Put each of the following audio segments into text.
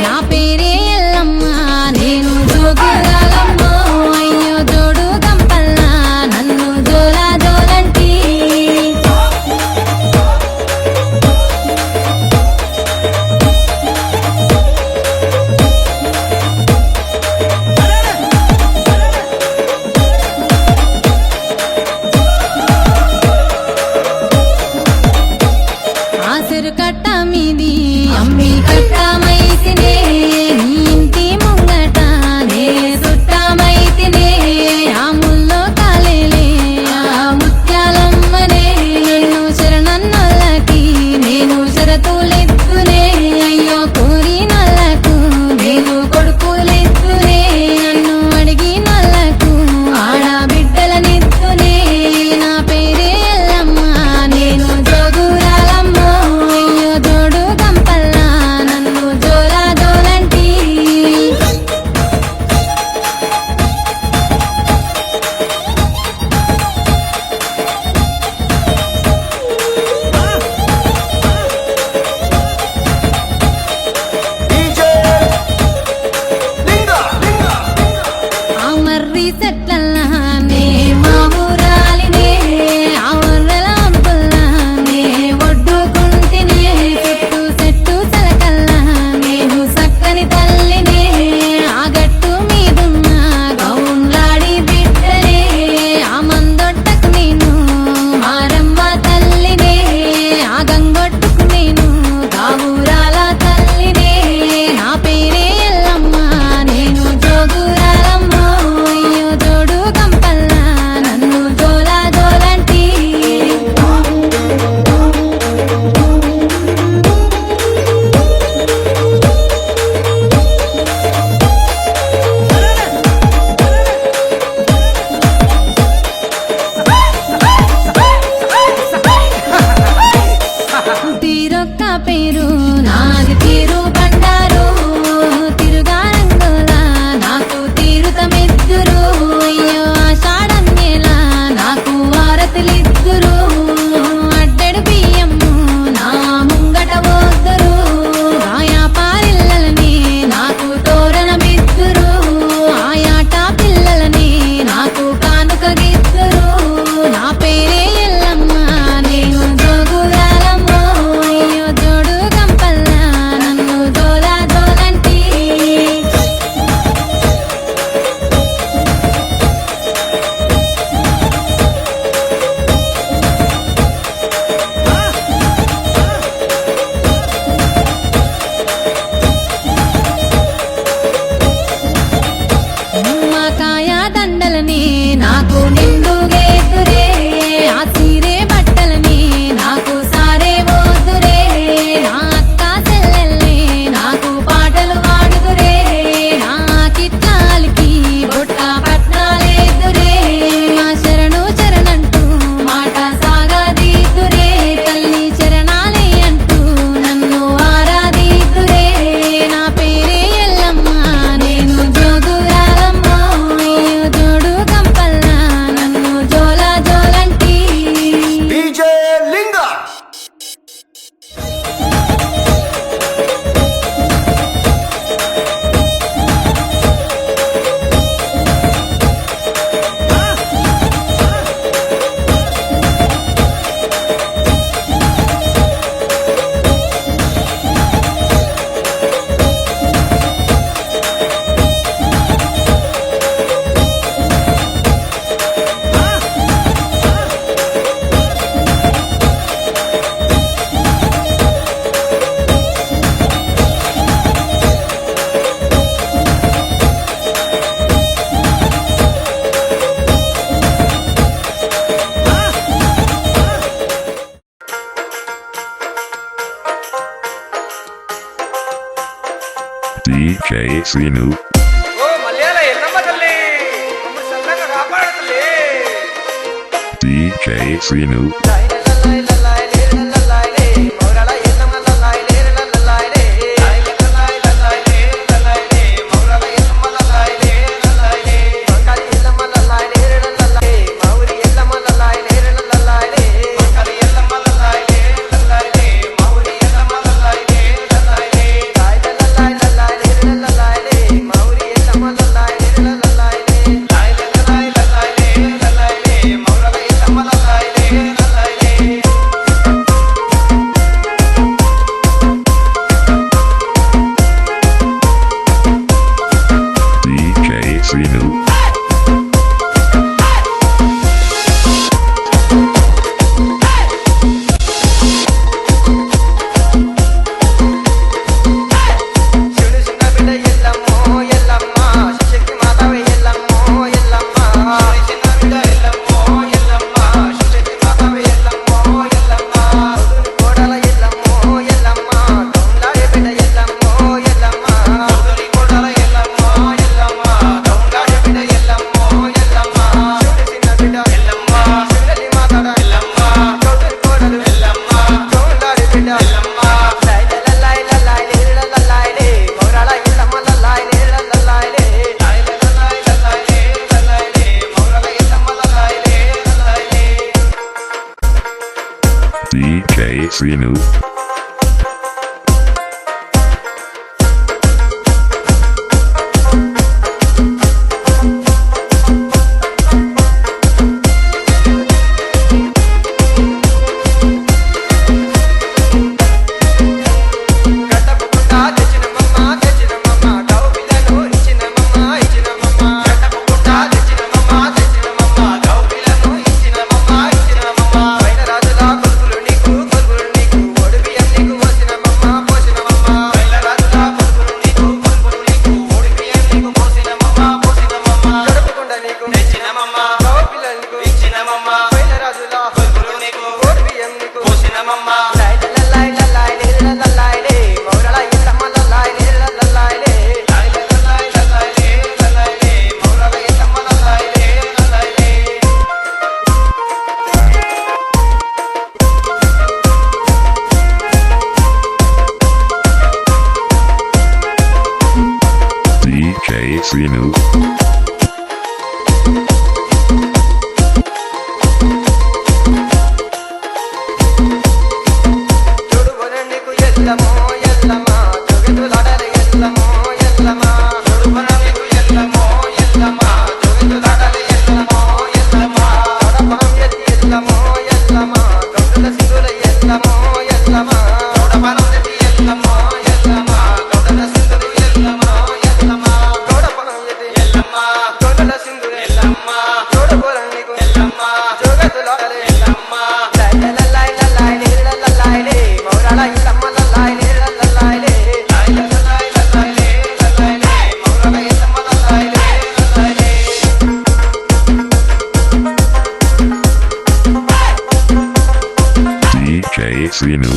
నా పేరే ఎల్లమ్మ నేను జోగురాలమ్మ అయ్యో జోడు గంపల్లా నన్ను జోలా జోలంటి ఆసరు కట్ట మీది అమ్మి కట్టమైతినే నీ ఇంటి ముంగట నే చుట్టమైతినే ఆ ముల్లో కాలేలే ఆ ముత్యాలమ్మనే నన్ను శరణన్నోళ్ళకి నేను షరతులెత్తునే అయ్యో కోరినోళ్ళకు నేను కొడుకులెత్తునే నన్ను అడిగినోళ్ళకు ఆడబిడ్డలనెత్తునే నా పేరే ఎల్లమ్మ నేను జోగురాలమ్మ అయ్యో జోడు గంపల్లా నన్ను జోలా జోలంటి ఆ మర్రి చెట్లల్లా నే మా ఊరాలినే ఆ ఊర్రల అంపుల్లా నే ఒడ్డుకుంటినే చెట్టు చెట్టు చలకల్లా నేను సక్కని తల్లినే ఆ గట్టు మీదున్న గౌన్లాడి బిడ్డనే ఆ మందొట్టకు నేను మారమ్మ తల్లినే ఆ గంగొట్టుకు నేను గావురాల తల్లినే నా పేరే ఎల్లమ్మ నేను జోగురాలమ్మ అయ్యో జోడు గంపల్లా నన్ను జోలా జోలంటి తీరొక్క పేరు నాది తీరు బండారు తిరుగారంగోలా నాకు తీరుతమెద్దురు అయ్యో ఆషాఢన్యేలా నాకు వారతులిద్దురు అడ్డెడు బియ్యము నా ముంగట పోద్దరు ఆయా పారిల్లలని నాకు తోరణమిద్దురు ఆయాట పిల్లలని నాకు కానుక గిద్దురు నా పేరే ఎల్లమ్మ నేను జోగురాలమ్మ అయ్యో జోడు గంపల్లా నన్ను జోలా జోలంటి నిమ్మకాయ దండలని నాకు నిండుగేతురే ఆ సీరే బట్టలని నాకు సారే పోతురే నా అక్క చెల్లెల్ని నాకు పాటలు పాడుదురే నా కిట్లాలకి బొట్ట పట్నాలేదురే నా శరణు చరణంటూ మాట సాగదీతురే తల్లి చరణాలే అంటూ నన్ను ఆరాధీతురే నా పేరే ఎల్లమ్మ నేను జోగురాలమ్మ అయ్యో జోడు గంపల్లా నన్ను జోలా జోలంటి డీజే లింగ DJ Sinu. ఓ మలయాళ ఎల్లమ్మ తల్లి మమ్మ సల్లంగా కాపాడు తల్లి DJ Sinu. మౌరాల ఎల్లమ్మ లల్లాయ్ లేరే లల్లాయ్ లే లల్లాయ్ లల్లాయ్ లే లల్లాయ్ లే మౌరాల ఎల్లమ్మ లల్లాయ్ లే లల్లాయ్ లే మంకాలి ఎల్లమ్మ లల్లాయ్ లేరే లల్లాయ్ లే మౌరి ఎల్లమ్మ లల్లాయ్ లేరే లల్లాయ్ లే మంకాలి ఎల్లమ్మ లల్లాయ్ లే లల్లాయ్ లే మౌరి ఎల్లమ్మ లల్లాయ్ లే లల్లాయ్ లే లల్లాయ్ లల్లాయ్ Sinu. గట్టపుకుంటా తెచ్చినమమ్మ తెచ్చినమమ్మ గౌపిలను ఇచ్చినమమ్మ ఇచ్చినమమ్మ గట్టపుకుంటా తెచ్చినమమ్మ తెచ్చినమమ్మ గౌపిలను ఇచ్చినమమ్మ ఇచ్చినమమ్మ పైన రాజులా కొలుపులు నీకు ఒడిబియ్యం నీకు పోసినమమ్మ పోసినమమ్మ పైన రాజులా కొలుపులు నీకు ఒడిబియ్యం నీకు పోసినమమ్మ పోసినమమ్మ గడపకుండా నీకు తెచ్చినమమ్మ గౌపిలను నీకు ఇచ్చినమమ్మ పైన రాజులా కొలుపులు నీకు ఒడిబియ్యం నీకు పోసినమమ్మ DJ Sinu. చూడుబొనకు ఎల్లమో ఎల్లమా జగతులాడలే ఎల్లమో ఎల్లమా చూడుబొనకు ఎల్లమో ఎల్లమా జగతులాడలే ఎల్లమో ఎల్లమా తడపం ఎత్తి ఎల్లమో ఎల్లమా గౌడల సింధుల ఎల్లమో ఎల్లమా తడపం ఎత్తి ఎల్లమో ఎల్లమా గౌడల సింధుల ఎల్లమో ఎల్లమా తడపం ఎత్తి ఎల్లమా గౌడల సింధుల ఎల్లమా చూడుబొనకు ఎల్లమా జగతులాడలే ఎల్లమా DJ Sinu.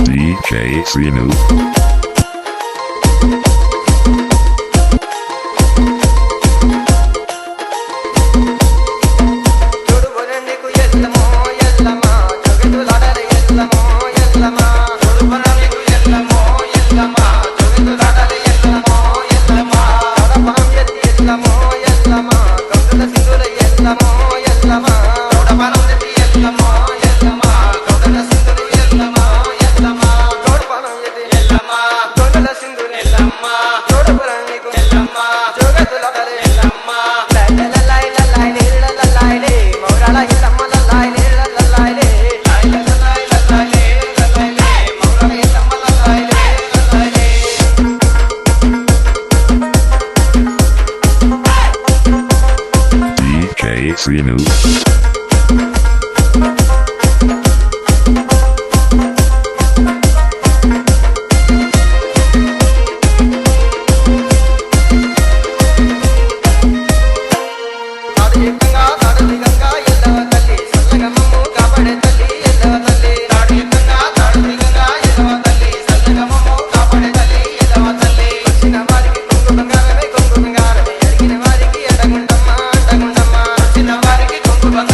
DJ Sinu. చూడుబొనకు ఎల్లమో ఎల్లమా జగతులాడలే ఎల్లమో ఎల్లమా చూడుబొనకు ఎల్లమో ఎల్లమా జగతులాడలే ఎల్లమో ఎల్లమా తడపం ఎత్తి ఎల్లమో ఎల్లమా గౌడల సింధుల ఎల్లమో ఎల్లమా తడపం ఎత్తి ఎల్లమో ఎల్లమా గౌడల సింధుల ఎల్లమో ఎల్లమా తడపం ఎత్తి ఎల్లమా గౌడల సింధుల ఎల్లమా చూడుబొనకు ఎల్లమా జగతులాడలే ఎల్లమా DJ Sinu. కుంకుమ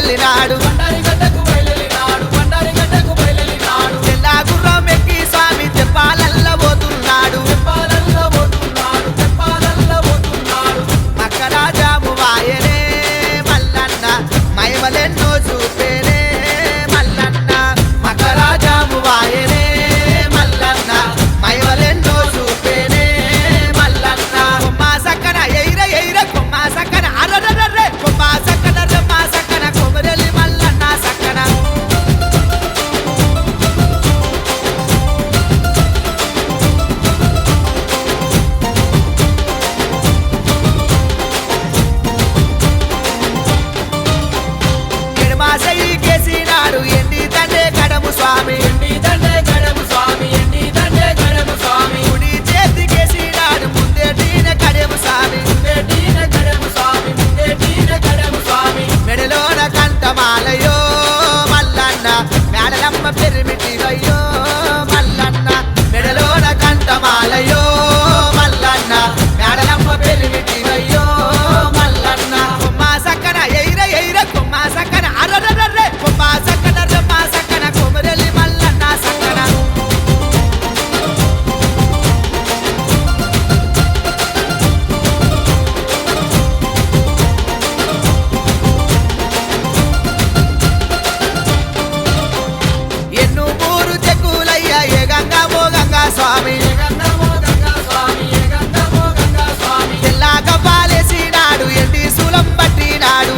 బయలెల్లినాడు తెల్ల గుర్రం ఎక్కి స్వామి తెప్పాలల్ల పోతున్నాడు మకరాజాము వాయనే మల్లన్న మైమలెన్నో చూపేనే మల్లన్న మకరాజాము వాయనే మల్లన్న మైమలెన్నో చూపేనే మల్లన్న కొమ్మ సక్కన ఎయిర ఎయిర కొమ్మ సక్కన అర్రర్రర్రే కొమ్మ సక్కన రమ్మ సక్కన కొమరెల్లి మల్లన్న సక్కన ఎడమాసయి కేసినాడు ఎండి తండే కడము స్వామి కుడి చేతి కేసినాడు ముందే టీన కడము స్వామి మెడలోన కంఠమాలయో మల్లన్న మేడలమ్మ పెరిమిటివయ్యో మల్లన్న మెడలోన కంఠమాలయో మల్లన్న మేడలమ్మ పెరిమిటివయ్యో మల్లన్న కొమ్మ సక్కన ఎయిర ఎయిర కొమ్మ సక్కన అర్రర్రర్రే కొమ్మ సక్కన రమ్మ సక్కన కొమరెల్లి మల్లన్న సక్కన ఎన్ను మూరు చెక్కులయ్య ఏ గంగా మో గంగా స్వామి తెల్ల కవ్వాలేసినాడు ఎండి శూలం పట్టినాడు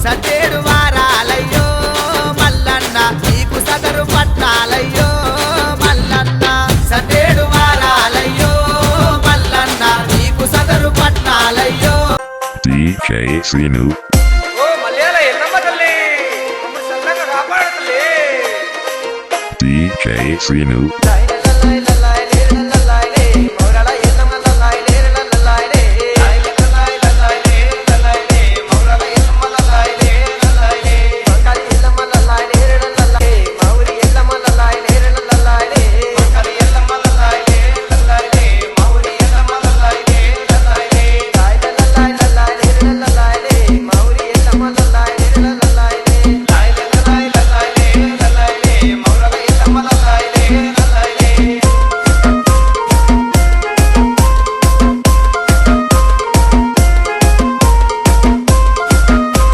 సతేడు వారాలయ్యో మల్లన్న నీకు సదరు పట్టాలయ్యో మల్లన్న సతేడు వారాలయ్యో మల్లన్న నీకు సదరు పట్టాలయ్యో DJ Sinu. ఓ మలయాళ ఎల్లమ్మ తల్లి మమ్మల్ని చల్లగా కాపాడు తల్లి DJ Sinu.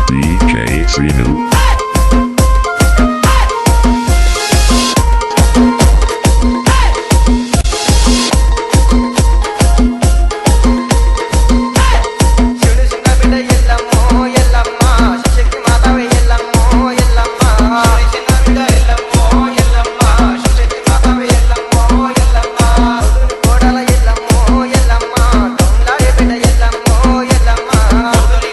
DJ Sinu. శివుడు చిన్న బిడ్డ ఎల్లమ్మో ఎల్లమ్మ శిశక్తి మాతవే ఎల్లమ్మో ఎల్లమ్మ చిన్న బిడ్డ ఎల్లమ్మో ఎల్లమ్మ శిశక్తి మాతవే ఎల్లమ్మో ఎల్లమ్మ కోడల ఎల్లమ్మో ఎల్లమ్మ దొంగలాడే బిడ్డ ఎల్లమ్మో ఎల్లమ్మ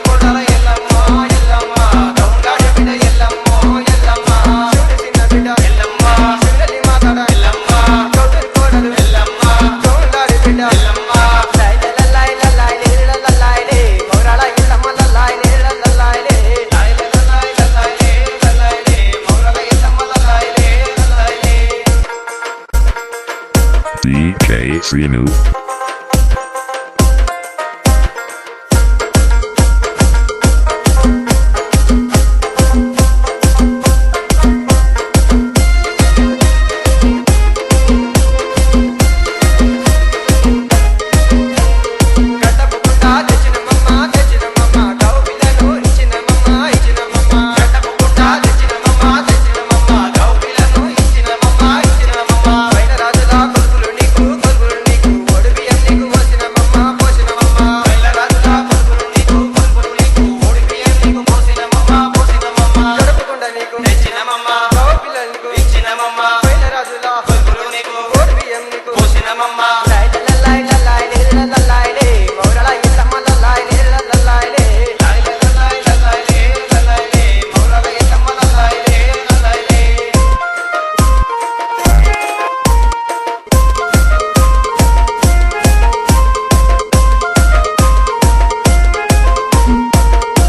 కోడల ఎల్లమ్మో ఎల్లమ్మ దొంగలాడే బిడ్డ ఎల్లమ్మో ఎల్లమ్మ శివుడు చిన్న బిడ్డ ఎల్లమ్మ శివుడి మాతడ ఎల్లమ్మ చౌదరి కోడలు ఎల్లమ్మ దొంగలాడే బిడ్డ ఎల్లమ్మ DJ Sinu. గట్టపుకుంటా తెచ్చినమమ్మ గౌపిలను ఇచ్చినమమ్మ గట్టపుకుంటా తెచ్చినమమ్మ గౌపిలను ఇచ్చినమమ్మ పైన రాజులా కొలుపులు నీకు ఒడిబియ్యం నీకు పోసినమమ్మ పైన రాజులా కొలుపులు నీకు ఒడిబియ్యం నీకు పోసినమమ్మ గడపకుండా నీకు తెచ్చినమమ్మ గౌపిలను ఇచ్చినమమ్మ పైన రాజులా కొలుపులు నీకు ఒడిబియ్యం నీకు పోసినమమ్మ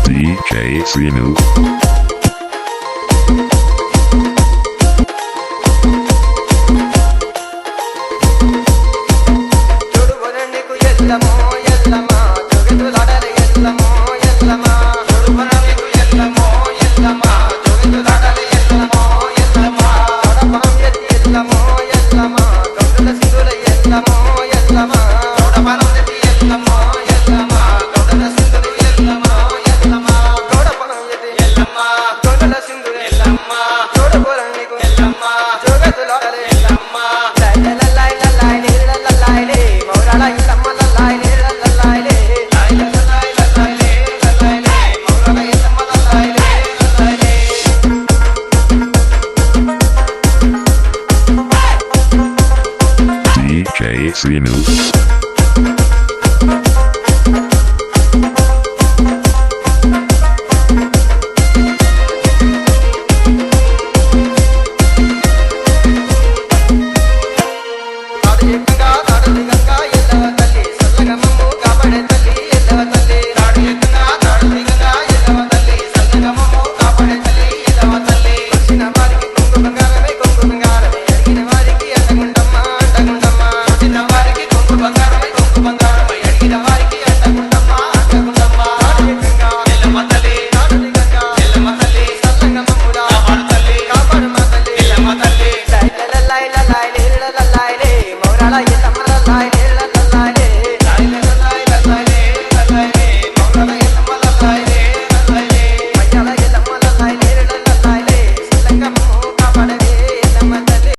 DJ Sinu. చూడు నీకు ఎల్లమో ఎల్లమ్మ జగతులాడల ఎల్లమో ఎల్లమ్మ DJ Sinu.